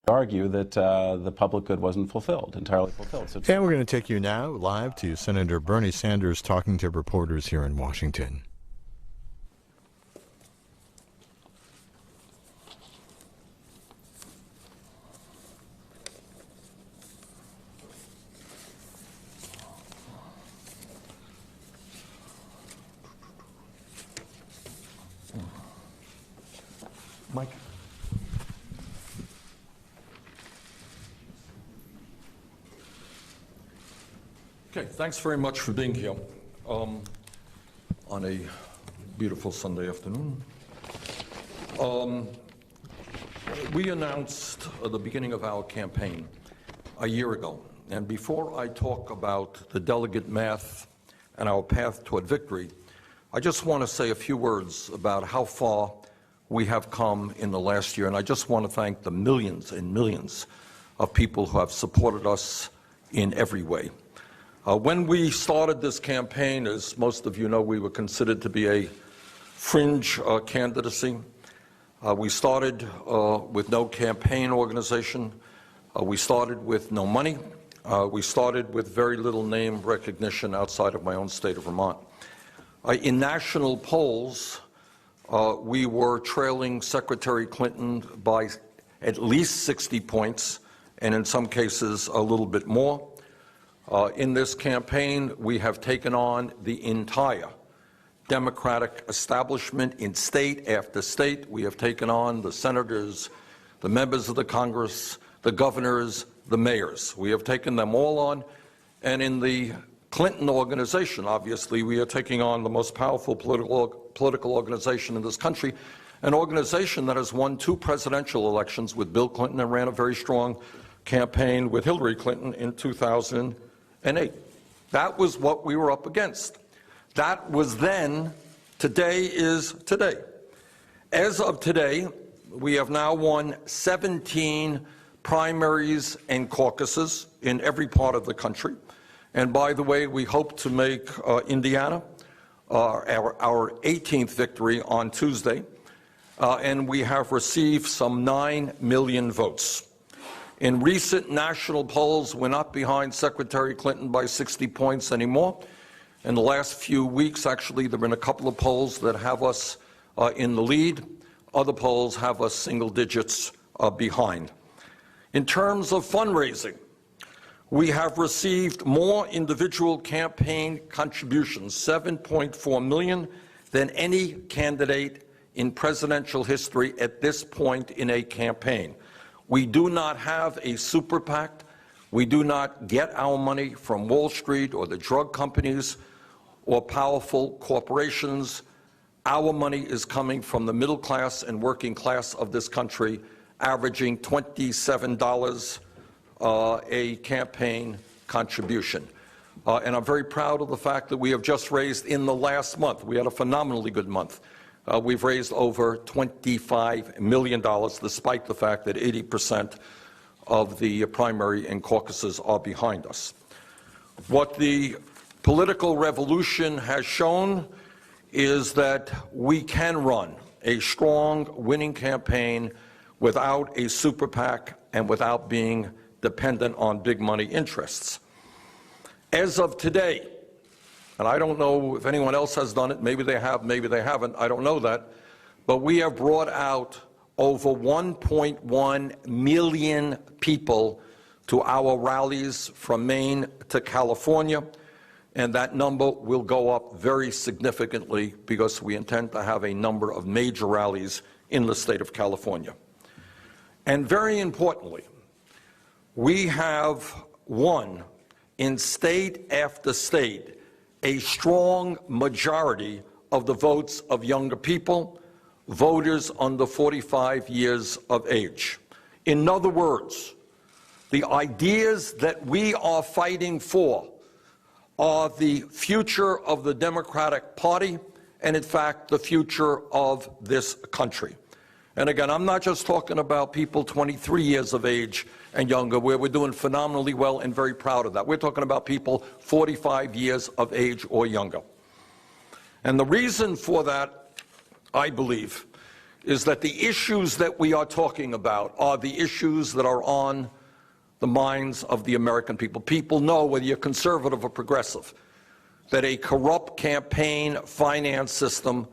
argue that the public good wasn't entirely fulfilled. So and we're going to take you now live to Senator Bernie Sanders talking to reporters here in Washington. Mike. Okay, thanks very much for being here on a beautiful Sunday afternoon. We announced the beginning of our campaign a year ago, and before I talk about the delegate math and our path toward victory, I just want to say a few words about how far we have come in the last year, and I just want to thank the millions and millions of people who have supported us in every way. When we started this campaign, as most of you know, we were considered to be a fringe candidacy. We started with no campaign organization. We started with no money. We started with very little name recognition outside of my own state of Vermont. In national polls, we were trailing Secretary Clinton by at least 60 points, and in some cases a little bit more. In this campaign, we have taken on the entire Democratic establishment in state after state. We have taken on the senators, the members of the Congress, the governors, the mayors. We have taken them all on, and in the Clinton organization, obviously, we are taking on the most powerful political organization in this country, an organization that has won 2 presidential elections with Bill Clinton and ran a very strong campaign with Hillary Clinton in 2008. That was what we were up against. That was then. Today is today. As of today, we have now won 17 primaries and caucuses in every part of the country. And by the way, we hope to make Indiana our 18th victory on Tuesday. And we have received some 9 million votes. In recent national polls, we're not behind Secretary Clinton by 60 points anymore. In the last few weeks, actually, there have been a couple of polls that have us in the lead. Other polls have us single digits behind. In terms of fundraising, we have received more individual campaign contributions, 7.4 million, than any candidate in presidential history at this point in a campaign. We do not have a super PAC. We do not get our money from Wall Street or the drug companies or powerful corporations. Our money is coming from the middle class and working class of this country, averaging $27 a campaign contribution. And I'm very proud of the fact that we have just raised in the last month, we had a phenomenally good month. We've raised over $25 million, despite the fact that 80% of the primary and caucuses are behind us. What the political revolution has shown is that we can run a strong winning campaign without a super PAC and without being dependent on big money interests. As of today, and I don't know if anyone else has done it, maybe they have, maybe they haven't, I don't know that, but we have brought out over 1.1 million people to our rallies from Maine to California, and that number will go up very significantly because we intend to have a number of major rallies in the state of California. And very importantly, we have won in state after state a strong majority of the votes of younger people, voters under 45 years of age. In other words, the ideas that we are fighting for are the future of the Democratic Party and, in fact, the future of this country. And again, I'm not just talking about people 23 years of age and younger, where we're doing phenomenally well and very proud of that. We're talking about people 45 years of age or younger. And the reason for that, I believe, is that the issues that we are talking about are the issues that are on the minds of the American people. People know, whether you're conservative or progressive, that a corrupt campaign finance system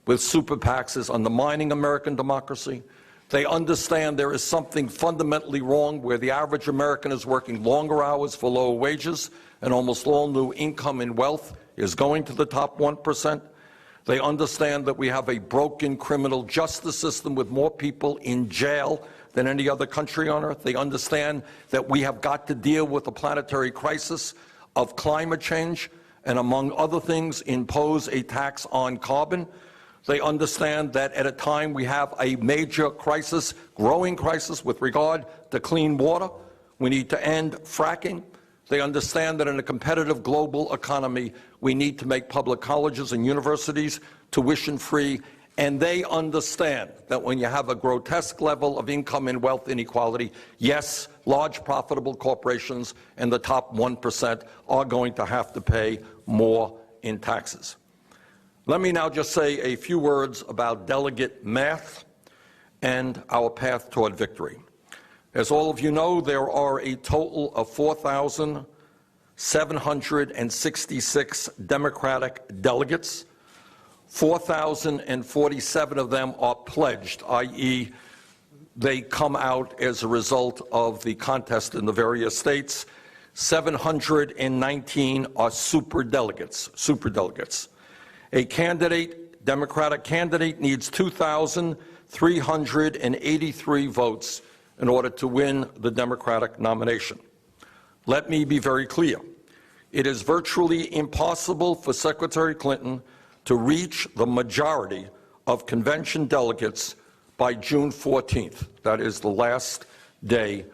with super PACs is undermining American democracy. They understand there is something fundamentally wrong where the average American is working longer hours for lower wages, and almost all new income and wealth is going to the top 1%. They understand that we have a broken criminal justice system with more people in jail than any other country on earth. They understand that we have got to deal with the planetary crisis of climate change and, among other things, impose a tax on carbon. They understand that at a time we have a major crisis, growing crisis with regard to clean water. We need to end fracking. They understand that in a competitive global economy, we need to make public colleges and universities tuition-free. And they understand that when you have a grotesque level of income and wealth inequality, yes, large profitable corporations and the top 1% are going to have to pay more in taxes. Let me now just say a few words about delegate math and our path toward victory. As all of you know, there are a total of 4,766 Democratic delegates. 4,047 of them are pledged, i.e., they come out as a result of the contest in the various states. 719 are superdelegates. A candidate, Democratic candidate, needs 2,383 votes in order to win the Democratic nomination. Let me be very clear. It is virtually impossible for Secretary Clinton to reach the majority of convention delegates by June 14th. That is the last day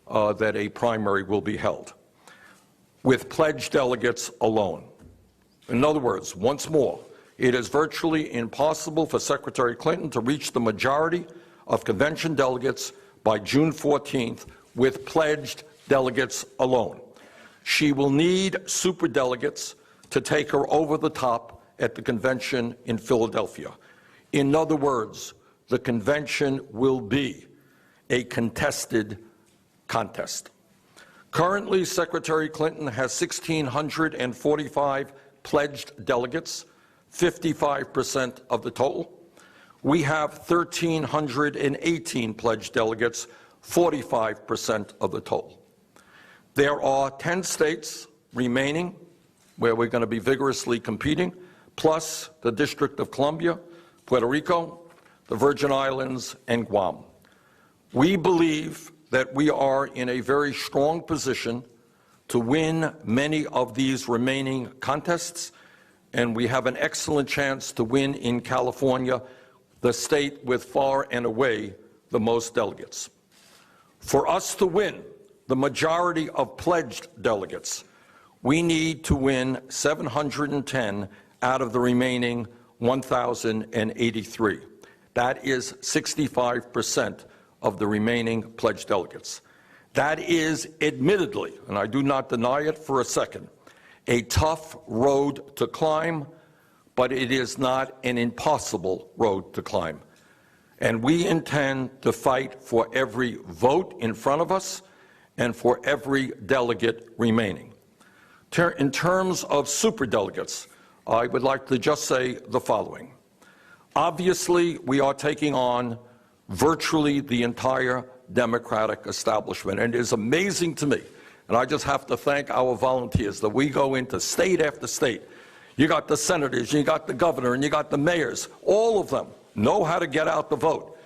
that a primary will be held, with pledged delegates alone. In other words, once more, it is virtually impossible for Secretary Clinton to reach the majority of convention delegates by June 14th with pledged delegates alone. She will need superdelegates to take her over the top at the convention in Philadelphia. In other words, the convention will be a contested contest. Currently, Secretary Clinton has 1,645 pledged delegates, 55% of the total. We have 1,318 pledged delegates, 45% of the total. There are 10 states remaining where we're going to be vigorously competing, plus the District of Columbia, Puerto Rico, the Virgin Islands, and Guam. We believe that we are in a very strong position to win many of these remaining contests, and we have an excellent chance to win in California, the state with far and away the most delegates. For us to win the majority of pledged delegates, we need to win 710 out of the remaining 1,083. That is 65% of the remaining pledged delegates. That is admittedly, and I do not deny it for a second, a tough road to climb, but it is not an impossible road to climb. And we intend to fight for every vote in front of us and for every delegate remaining. In terms of superdelegates, I would like to just say the following. Obviously, we are taking on virtually the entire Democratic establishment, and it is amazing to me, and I just have to thank our volunteers, that we go into state after state. You got the senators, you got the governor, and you got the mayors. All of them know how to get out the vote.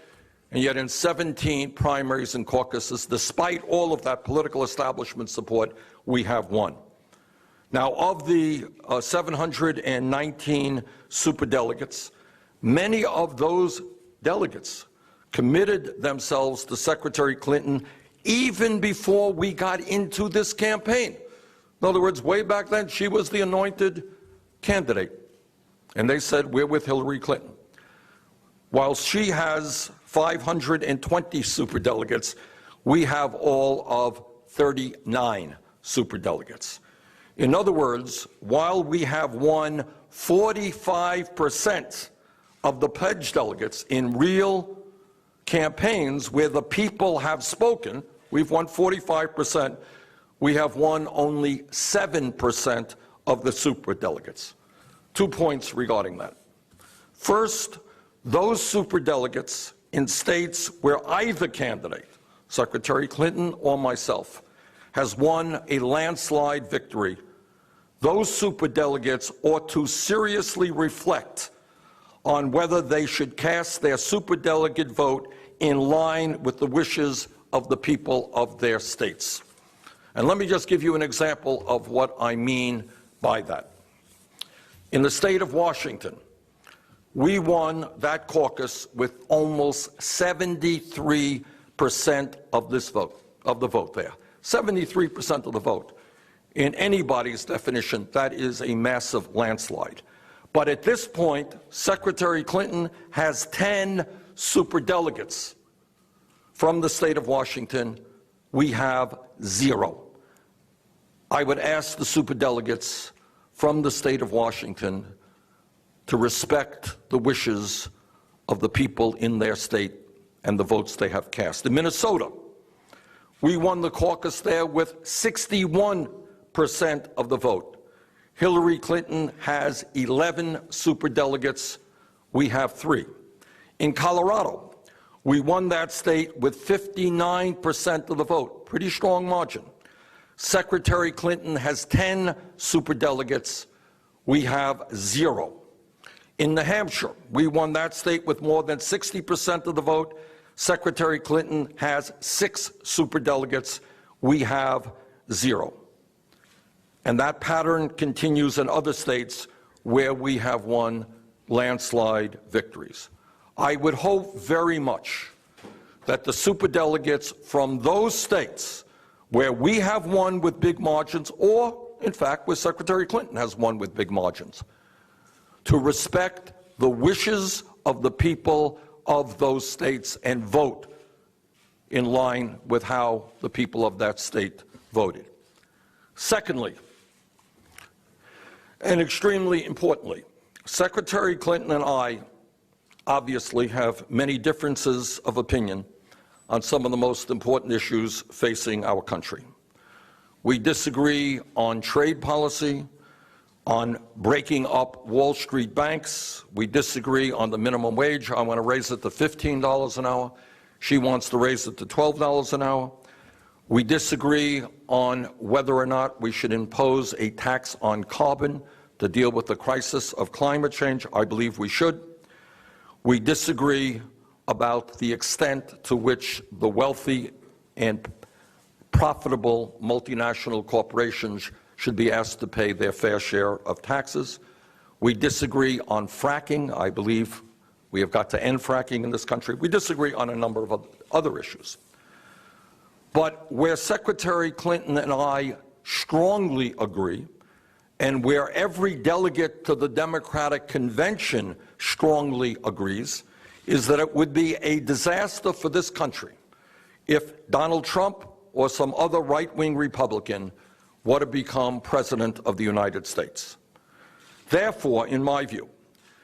And yet in 17 primaries and caucuses, despite all of that political establishment support, we have won. Now, of the 719 superdelegates, many of those delegates committed themselves to Secretary Clinton even before we got into this campaign. In other words, way back then, she was the anointed candidate. And they said, we're with Hillary Clinton. While she has 520 superdelegates, we have all of 39 superdelegates. In other words, while we have won 45% of the pledged delegates in real campaigns where the people have spoken, we've won 45%. We have won only 7% of the superdelegates. 2 points regarding that. First, those superdelegates in states where either candidate, Secretary Clinton or myself, has won a landslide victory, those superdelegates ought to seriously reflect on whether they should cast their superdelegate vote in line with the wishes of the people of their states. And let me just give you an example of what I mean by that. In the state of Washington, we won that caucus with almost 73% of the vote there. 73% of the vote. In anybody's definition, that is a massive landslide. But at this point, Secretary Clinton has 10 superdelegates from the state of Washington. We have 0. I would ask the superdelegates from the state of Washington to respect the wishes of the people in their state and the votes they have cast. In Minnesota, we won the caucus there with 61% of the vote. Hillary Clinton has 11 superdelegates. We have 3. In Colorado, we won that state with 59% of the vote. Pretty strong margin. Secretary Clinton has 10 superdelegates. We have 0. In New Hampshire, we won that state with more than 60% of the vote. Secretary Clinton has 6 superdelegates. We have 0. And that pattern continues in other states where we have won landslide victories. I would hope very much that the superdelegates from those states where we have won with big margins, or in fact where Secretary Clinton has won with big margins, to respect the wishes of the people of those states and vote in line with how the people of that state voted. Secondly, and extremely importantly, Secretary Clinton and I obviously have many differences of opinion on some of the most important issues facing our country. We disagree on trade policy, on breaking up Wall Street banks. We disagree on the minimum wage. I want to raise it to $15 an hour. She wants to raise it to $12 an hour. We disagree on whether or not we should impose a tax on carbon to deal with the crisis of climate change. I believe we should. We disagree about the extent to which the wealthy and profitable multinational corporations should be asked to pay their fair share of taxes. We disagree on fracking. I believe we have got to end fracking in this country. We disagree on a number of other issues. But where Secretary Clinton and I strongly agree, and where every delegate to the Democratic Convention strongly agrees, is that it would be a disaster for this country if Donald Trump or some other right-wing Republican were to become President of the United States. Therefore, in my view,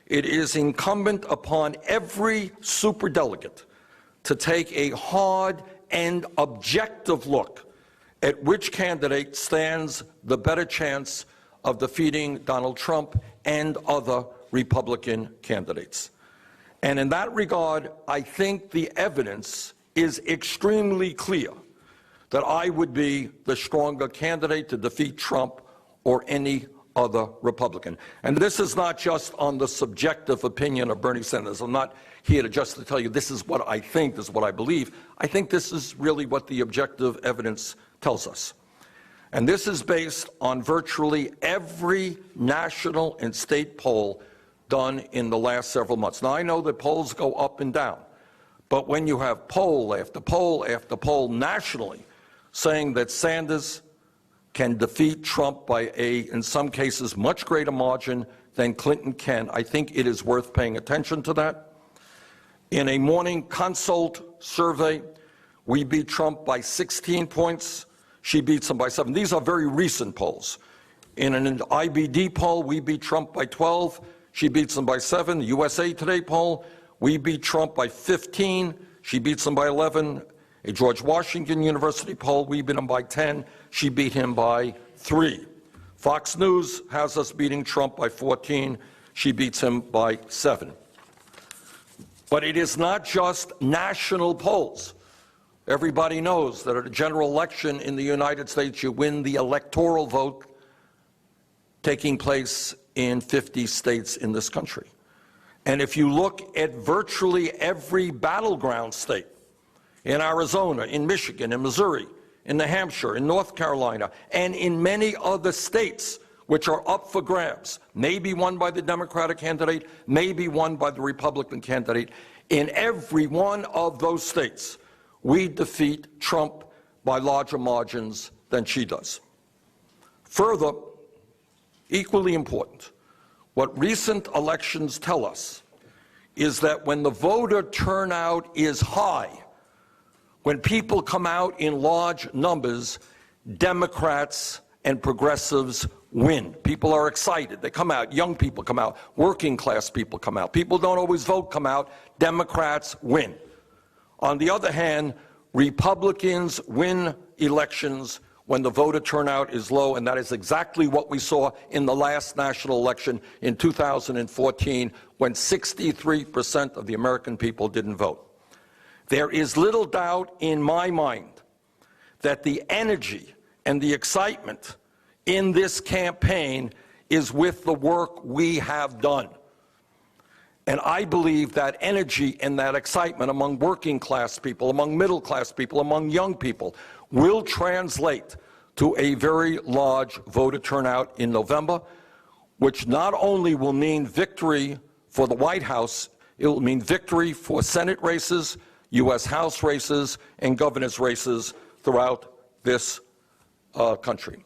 it is incumbent upon every superdelegate to take a hard and objective look at which candidate stands the better chance of defeating Donald Trump and other Republican candidates. And in that regard, I think the evidence is extremely clear that I would be the stronger candidate to defeat Trump or any other Republican. And this is not just on the subjective opinion of Bernie Sanders. I'm not here to just to tell you this is what I think, this is what I believe. I think this is really what the objective evidence tells us. And this is based on virtually every national and state poll done in the last several months. Now, I know that polls go up and down, but when you have poll after poll after poll nationally saying that Sanders can defeat Trump by in some cases, much greater margin than Clinton can, I think it is worth paying attention to that. In a Morning Consult survey, we beat Trump by 16 points. She beats him by 7. These are very recent polls. In an IBD poll, we beat Trump by 12. she beats him by 7. The USA Today poll, we beat Trump by 15. She beats him by 11. A George Washington University poll, we beat him by 10. She beat him by 3. Fox News has us beating Trump by 14. She beats him by 7. But it is not just national polls. Everybody knows that at a general election in the United States, you win the electoral vote taking place in 50 states in this country. And if you look at virtually every battleground state, in Arizona, in Michigan, in Missouri, in New Hampshire, in North Carolina, and in many other states which are up for grabs, maybe won by the Democratic candidate, maybe won by the Republican candidate, in every one of those states, we defeat Trump by larger margins than she does. Further, equally important, what recent elections tell us is that when the voter turnout is high, when people come out in large numbers, Democrats and progressives win. People are excited. They come out. Young people come out. Working class people come out. People don't always vote come out. Democrats win. On the other hand, Republicans win elections when the voter turnout is low, and that is exactly what we saw in the last national election in 2014, when 63% of the American people didn't vote. There is little doubt in my mind that the energy and the excitement in this campaign is with the work we have done. And I believe that energy and that excitement among working class people, among middle class people, among young people will translate to a very large voter turnout in November, which not only will mean victory for the White House, it will mean victory for Senate races, U.S. House races, and governor's races throughout this country.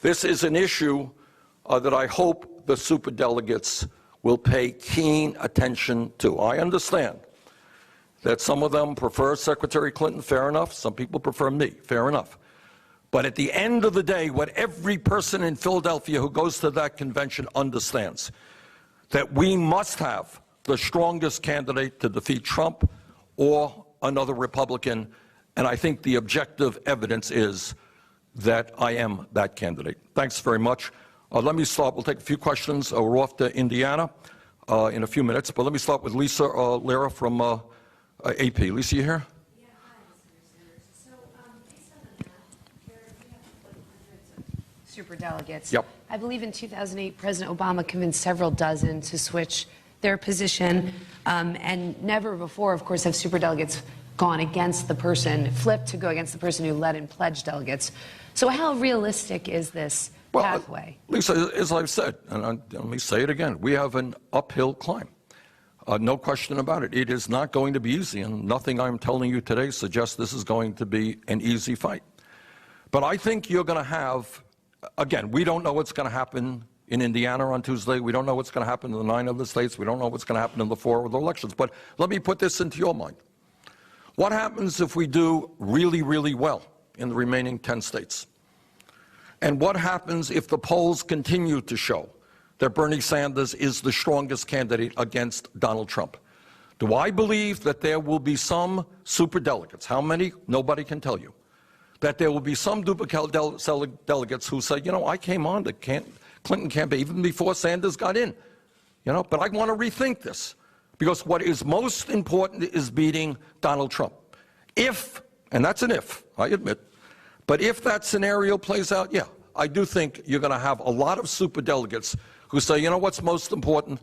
This is an issue that I hope the superdelegates will pay keen attention to. I understand that some of them prefer Secretary Clinton, fair enough. Some people prefer me, fair enough. But at the end of the day, what every person in Philadelphia who goes to that convention understands, that we must have the strongest candidate to defeat Trump or another Republican, and I think the objective evidence is that I am that candidate. Thanks very much. Let me start. We'll take a few questions. We're off to Indiana in a few minutes, but let me start with Lisa Lara from AP. Lisa, you here? Yeah, hi, Mr. Sanders. So, based on the math, there we have hundreds of superdelegates. Yep. I believe in 2008, President Obama convinced several dozen to switch their position, and never before, of course, have superdelegates gone against the person, flipped to go against the person who led and pledged delegates. So how realistic is this pathway? Lisa, as I've said, and let me say it again, we have an uphill climb. No question about it. It is not going to be easy, and nothing I'm telling you today suggests this is going to be an easy fight. But I think you're going to have, again, we don't know what's going to happen in Indiana on Tuesday. We don't know what's going to happen in the 9 other states. We don't know what's going to happen in the 4 other elections. But let me put this into your mind. What happens if we do really, really well in the remaining 10 states? And what happens if the polls continue to show that Bernie Sanders is the strongest candidate against Donald Trump? Do I believe that there will be some superdelegates, how many, nobody can tell you, that there will be some duplicate delegates who say, you know, I came on the Clinton campaign even before Sanders got in, you know, but I want to rethink this. Because what is most important is beating Donald Trump. If, and that's an if, I admit, but if that scenario plays out, yeah, I do think you're going to have a lot of superdelegates who say, you know what's most important?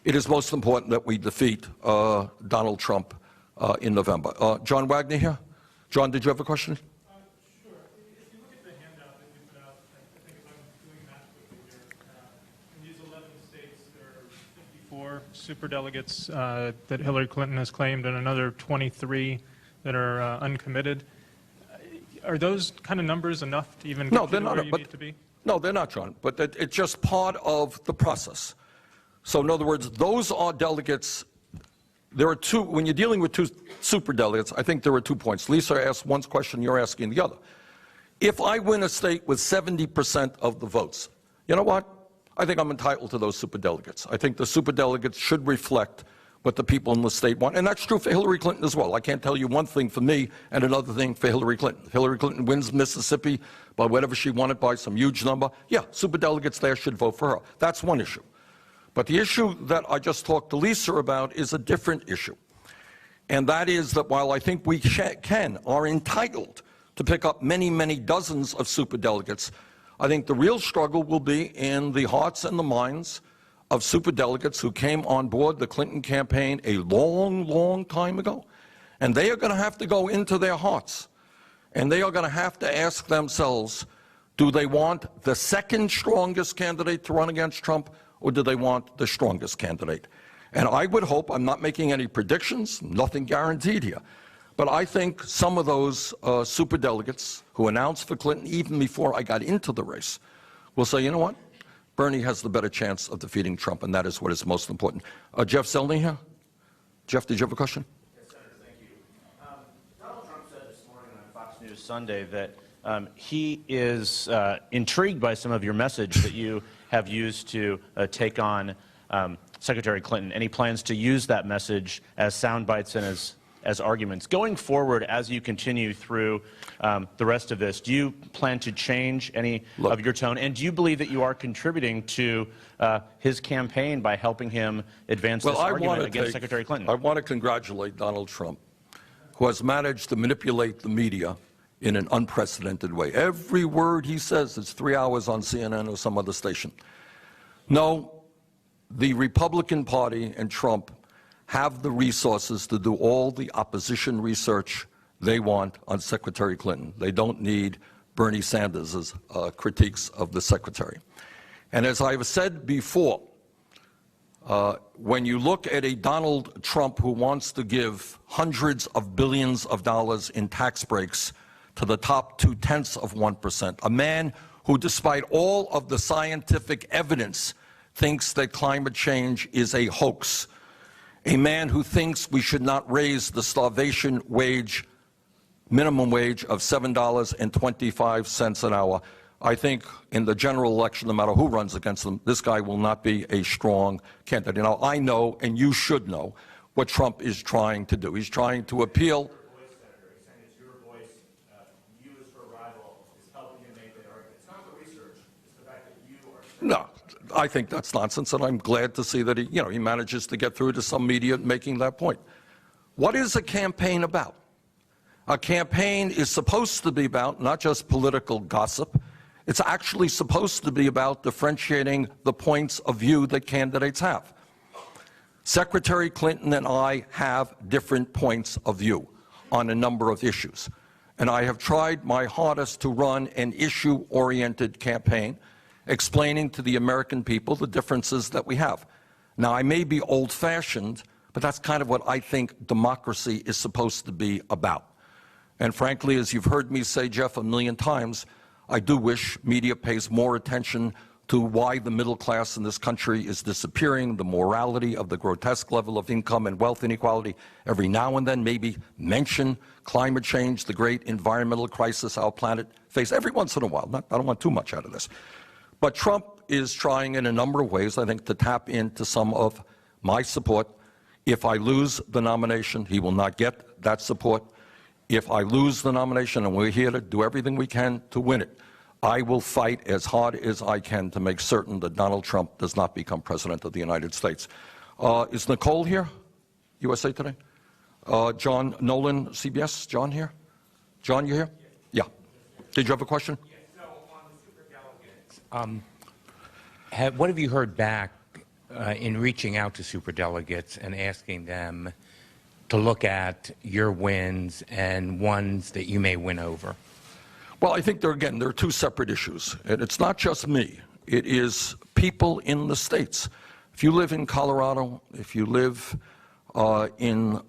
It is most important that we defeat Donald Trump in November. John Wagner here. John, did you have a question? Sure. If you look at the handout that you put out, I think if I'm doing math quickly here, in these 11 states, there are 54 superdelegates that Hillary Clinton has claimed and another 23 that are uncommitted. Are those kind of numbers enough to even get you to where you need to be? No, they're not, John, but it's just part of the process. So in other words, those are delegates. There are two, when you're dealing with two superdelegates, I think there are 2 points. Lisa asked one question, you're asking the other. If I win a state with 70% of the votes, you know what? I think I'm entitled to those superdelegates. I think the superdelegates should reflect what the people in the state want. And that's true for Hillary Clinton as well. I can't tell you one thing for me and another thing for Hillary Clinton. If Hillary Clinton wins Mississippi by whatever she wanted, by some huge number, yeah, superdelegates there should vote for her. That's one issue. But the issue that I just talked to Lisa about is a different issue. And that is that while I think we are entitled to pick up many, many dozens of superdelegates, I think the real struggle will be in the hearts and the minds of superdelegates who came on board the Clinton campaign a long, long time ago. And they are going to have to go into their hearts, and they are going to have to ask themselves, do they want the second strongest candidate to run against Trump, or do they want the strongest candidate? And I would hope, I'm not making any predictions, nothing guaranteed here, but I think some of those superdelegates who announced for Clinton even before I got into the race will say, you know what? Bernie has the better chance of defeating Trump, and that is what is most important. Jeff Zelny here. Jeff, did you have a question? Yes, Senator, thank you. Donald Trump said this morning on Fox News Sunday that he is intrigued by some of your message that you have used to take on Secretary Clinton, and he plans to use that message as sound bites and as arguments. Going forward, as you continue through the rest of this, do you plan to change any of your tone? And do you believe that you are contributing to his campaign by helping him advance this argument against Secretary Clinton? I want to congratulate Donald Trump, who has managed to manipulate the media in an unprecedented way. Every word he says is 3 hours on CNN or some other station. No, the Republican Party and Trump have the resources to do all the opposition research they want on Secretary Clinton. They don't need Bernie Sanders' critiques of the secretary. And as I've said before, when you look at a Donald Trump who wants to give hundreds of billions of dollars in tax breaks to the top 0.2%, a man who, despite all of the scientific evidence, thinks that climate change is a hoax, a man who thinks we should not raise the starvation wage, minimum wage of $7.25 an hour. I think in the general election, no matter who runs against him, this guy will not be a strong candidate. You know, I know, and you should know, what Trump is trying to do. He's trying to appeal. No, I think that's nonsense, and I'm glad to see that he manages to get through to some media making that point. What is a campaign about? A campaign is supposed to be about not just political gossip. It's actually supposed to be about differentiating the points of view that candidates have. Secretary Clinton and I have different points of view on a number of issues, and I have tried my hardest to run an issue-oriented campaign, explaining to the American people the differences that we have. Now, I may be old-fashioned, but that's kind of what I think democracy is supposed to be about. And frankly, as you've heard me say, Jeff, a million times, I do wish media pays more attention to why the middle class in this country is disappearing, the morality of the grotesque level of income and wealth inequality. Every now and then, maybe mention climate change, the great environmental crisis our planet faces. Every once in a while. I don't want too much out of this. But Trump is trying in a number of ways, I think, to tap into some of my support. If I lose the nomination, he will not get that support. If I lose the nomination, and we're here to do everything we can to win it, I will fight as hard as I can to make certain that Donald Trump does not become president of the United States. Is Nicole here? USA Today? John Nolan, CBS. John here? John, you here? Yeah. Did you have a question? What have you heard back in reaching out to superdelegates and asking them to look at your wins and ones that you may win over? Well, I think there are two separate issues. And it's not just me. It is people in the states. If you live in Colorado, if you live in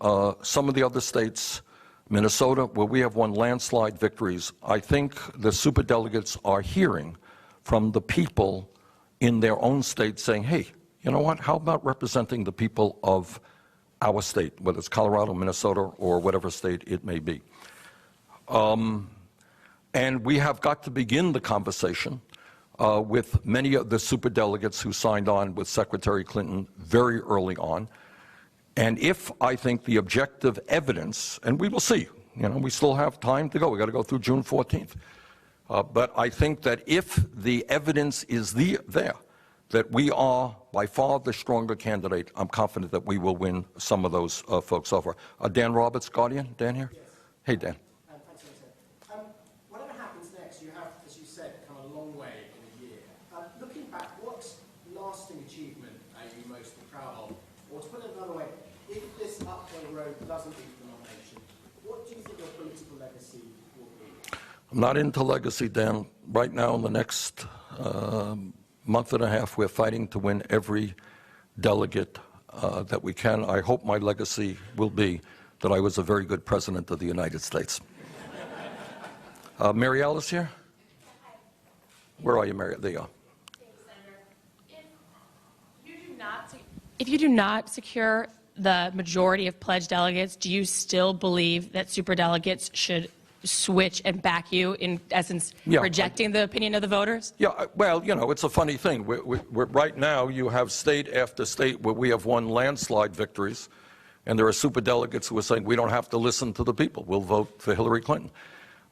some of the other states, Minnesota, where we have won landslide victories, I think the superdelegates are hearing from the people in their own state saying, hey, you know what, how about representing the people of our state, whether it's Colorado, Minnesota, or whatever state it may be. And we have got to begin the conversation with many of the superdelegates who signed on with Secretary Clinton very early on. And if I think the objective evidence, and we will see, we still have time to go. We've got to go through June 14th. But I think that if the evidence is there, that we are by far the stronger candidate, I'm confident that we will win some of those folks over. Dan Roberts, Guardian. Dan here? Yes. Hey, Dan. Thanks, Senator. Whatever happens next, you have, as you said, come a long way in a year. Looking back, what lasting achievement are you most proud of? Or to put it another way, if this uphill road doesn't lead to the nomination, what do you think your political legacy will be? I'm not into legacy, Dan. Right now, in the next month and a half, we're fighting to win every delegate that we can. I hope my legacy will be that I was a very good president of the United States. Mary Alice here? Where are you, Mary? There you are. Thanks, Senator. If you do not secure the majority of pledged delegates, do you still believe that superdelegates should switch and back you, in essence, rejecting the opinion of the voters? Yeah, well, it's a funny thing. We're, right now, you have state after state where we have won landslide victories, and there are superdelegates who are saying we don't have to listen to the people. We'll vote for Hillary Clinton.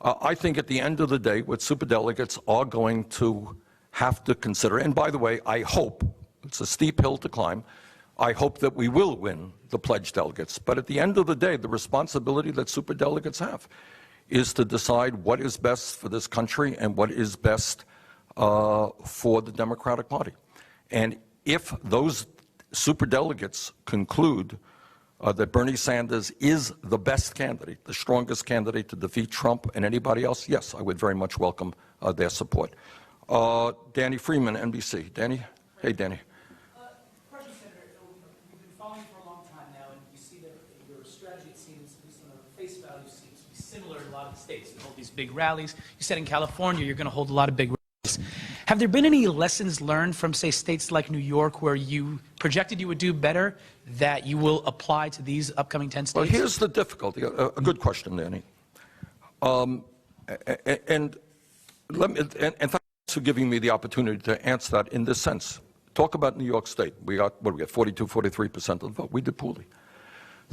I think at the end of the day, what superdelegates are going to have to consider, and by the way, I hope, it's a steep hill to climb, I hope that we will win the pledged delegates. But at the end of the day, the responsibility that superdelegates have is to decide what is best for this country and what is best for the Democratic Party. And if those superdelegates conclude that Bernie Sanders is the best candidate, the strongest candidate to defeat Trump and anybody else, yes, I would very much welcome their support. Danny Freeman, NBC. Danny? Hey, Danny. Question, Senator. We've been following you for a long time now, and you see that your strategy, it seems, at least on the face value, seems to be similar in a lot of the states. You hold these big rallies. You said in California you're going to hold a lot of big rallies. Have there been any lessons learned from, say, states like New York where you projected you would do better that you will apply to these upcoming 10 states? Well, here's the difficulty. A good question, Danny. And thanks for giving me the opportunity to answer that in this sense. Talk about New York State. We got, 42, 43% of the vote. We did poorly.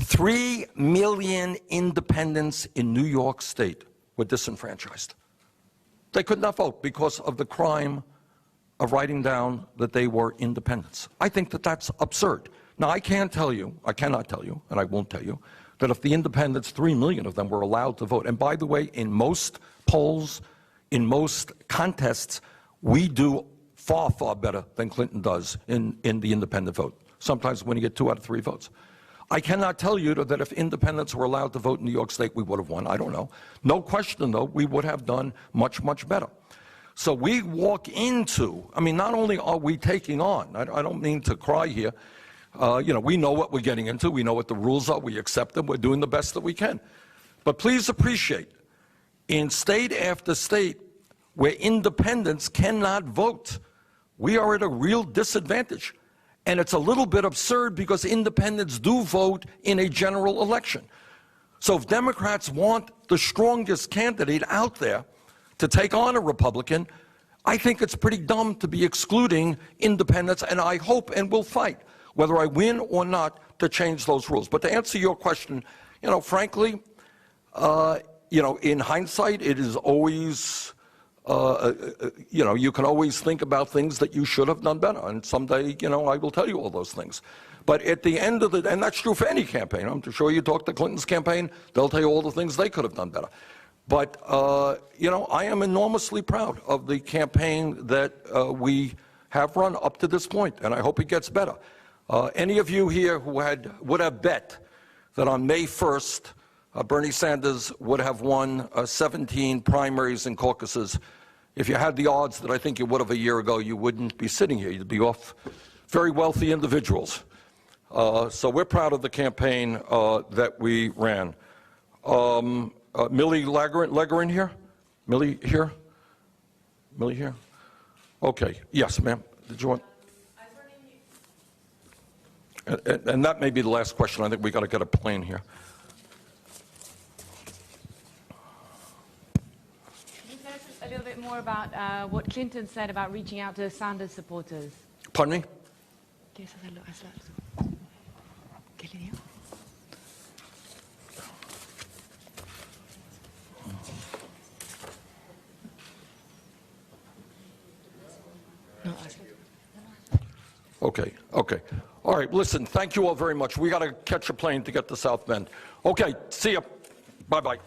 3 million independents in New York State were disenfranchised. They could not vote because of the crime of writing down that they were independents. I think that that's absurd. Now, I cannot tell you, and I won't tell you, that if the independents, 3 million of them, were allowed to vote, and by the way, in most polls, in most contests, we do far, far better than Clinton does in the independent vote, sometimes when you get 2 out of 3 votes. I cannot tell you that if independents were allowed to vote in New York State, we would have won. I don't know. No question, though, we would have done much, much better. So we walk into, not only are we taking on, I don't mean to cry here, we know what we're getting into. We know what the rules are. We accept them. We're doing the best that we can. But please appreciate, in state after state where independents cannot vote, we are at a real disadvantage. And it's a little bit absurd because independents do vote in a general election. So if Democrats want the strongest candidate out there to take on a Republican, I think it's pretty dumb to be excluding independents, and I hope and will fight, whether I win or not, to change those rules. But to answer your question, frankly, in hindsight, it is always, you can always think about things that you should have done better. And someday, I will tell you all those things. But at the end of the, and that's true for any campaign. I'm sure you talk to Clinton's campaign, they'll tell you all the things they could have done better. But, I am enormously proud of the campaign that we have run up to this point, and I hope it gets better. Any of you here who would have bet that on May 1st, Bernie Sanders would have won 17 primaries and caucuses, if you had the odds that I think you would have a year ago, you wouldn't be sitting here. You'd be off very wealthy individuals. So we're proud of the campaign that we ran. Millie Legerin here? Millie here? Millie here? Okay. Yes, ma'am. Did you want? And that may be the last question. I think we got to get a plane here. You've had a little bit more about what Clinton said about reaching out to Sanders supporters? Pardon me? ¿Quieres hacerlo? ¿Qué le digo? Okay, okay. All right, listen, thank you all very much. We got to catch a plane to get to South Bend. Okay, see ya. Bye-bye.